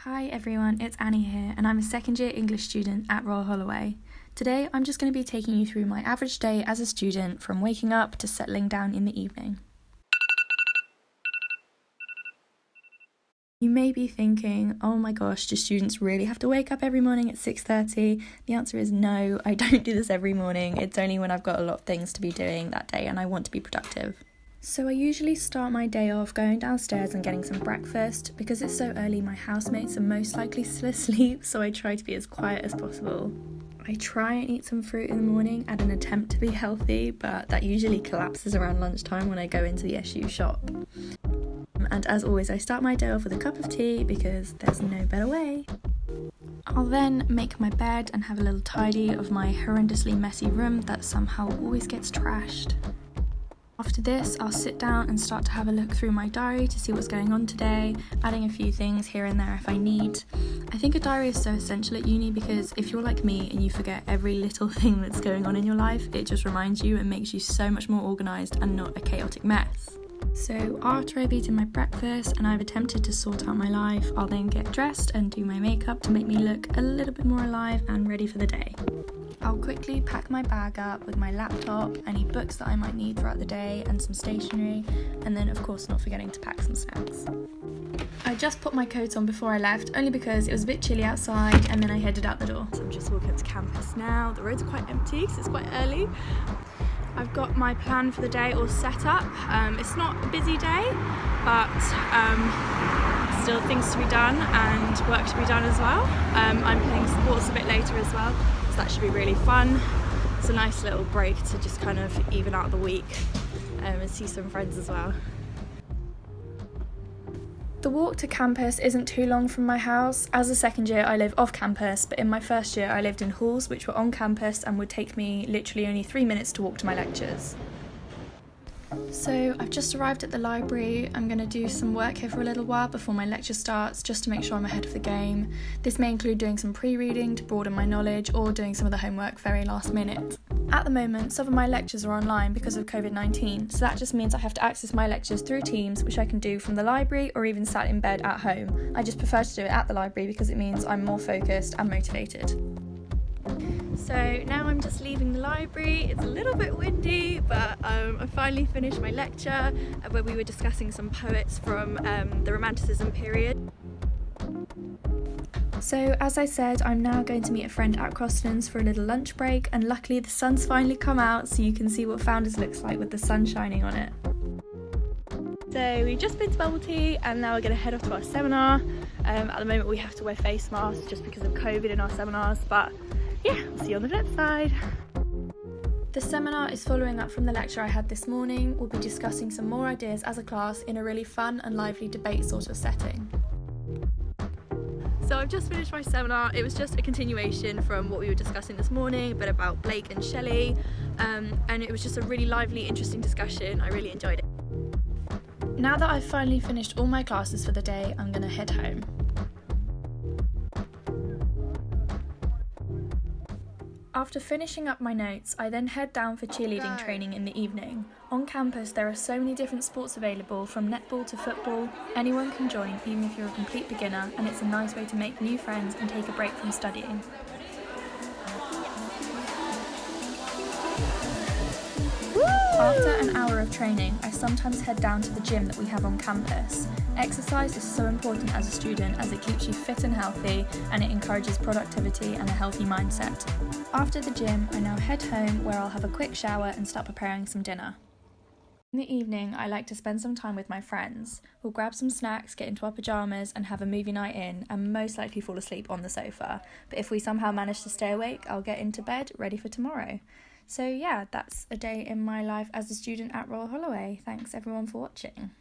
Hi everyone, it's Annie here and I'm a second year English student at Royal Holloway. Today I'm just going to be taking you through my average day as a student from waking up to settling down in the evening. You may be thinking, oh my gosh, do students really have to wake up every morning at 6:30? The answer is no, I don't do this every morning. It's only when I've got a lot of things to be doing that day and I want to be productive. So I usually start my day off going downstairs and getting some breakfast. Because it's so early, my housemates are most likely still asleep, so I try to be as quiet as possible. I try and eat some fruit in the morning at an attempt to be healthy, but that usually collapses around lunchtime when I go into the SU shop. And as always, I start my day off with a cup of tea because there's no better way. I'll then make my bed and have a little tidy of my horrendously messy room that somehow always gets trashed. After this, I'll sit down and start to have a look through my diary to see what's going on today, adding a few things here and there if I need. I think a diary is so essential at uni because if you're like me and you forget every little thing that's going on in your life, it just reminds you and makes you so much more organised and not a chaotic mess. So after I've eaten my breakfast and I've attempted to sort out my life, I'll then get dressed and do my makeup to make me look a little bit more alive and ready for the day. I'll quickly pack my bag up with my laptop, any books that I might need throughout the day and some stationery, and then of course not forgetting to pack some snacks. I just put my coat on before I left, only because it was a bit chilly outside, and then I headed out the door. So I'm just walking up to campus now. The roads are quite empty because it's quite early. I've got my plan for the day all set up. It's not a busy day, but still things to be done and work to be done as well. I'm playing sports a bit later as well, so that should be really fun. It's a nice little break to just kind of even out the week and see some friends as well. The walk to campus isn't too long from my house. As a second year I live off campus, but in my first year I lived in halls which were on campus and would take me literally only 3 minutes to walk to my lectures. So I've just arrived at the library. I'm going to do some work here for a little while before my lecture starts, just to make sure I'm ahead of the game. This may include doing some pre-reading to broaden my knowledge or doing some of the homework very last minute. At the moment, some of my lectures are online because of COVID-19, so that just means I have to access my lectures through Teams, which I can do from the library or even sat in bed at home. I just prefer to do it at the library because it means I'm more focused and motivated. So now I'm just leaving the library. It's a little bit windy, but I finally finished my lecture where we were discussing some poets from the Romanticism period. So as I said, I'm now going to meet a friend at Crostons for a little lunch break, and luckily the sun's finally come out so you can see what Founders looks like with the sun shining on it. So we've just been to bubble tea and now we're going to head off to our seminar. At the moment we have to wear face masks just because of COVID in our seminars, but yeah, we'll see you on the flip side. The seminar is following up from the lecture I had this morning. We'll be discussing some more ideas as a class in a really fun and lively debate sort of setting. So I've just finished my seminar. It was just a continuation from what we were discussing this morning, a bit about Blake and Shelley, and it was just a really lively, interesting discussion. I really enjoyed it. Now that I've finally finished all my classes for the day, I'm going to head home. After finishing up my notes, I then head down for cheerleading training in the evening. On campus there are so many different sports available, from netball to football. Anyone can join, even if you're a complete beginner, and it's a nice way to make new friends and take a break from studying. After an hour of training, I sometimes head down to the gym that we have on campus. Exercise is so important as a student as it keeps you fit and healthy, and it encourages productivity and a healthy mindset. After the gym, I now head home where I'll have a quick shower and start preparing some dinner. In the evening, I like to spend some time with my friends. We'll grab some snacks, get into our pyjamas and have a movie night in, and most likely fall asleep on the sofa. But if we somehow manage to stay awake, I'll get into bed ready for tomorrow. So yeah, that's a day in my life as a student at Royal Holloway. Thanks everyone for watching.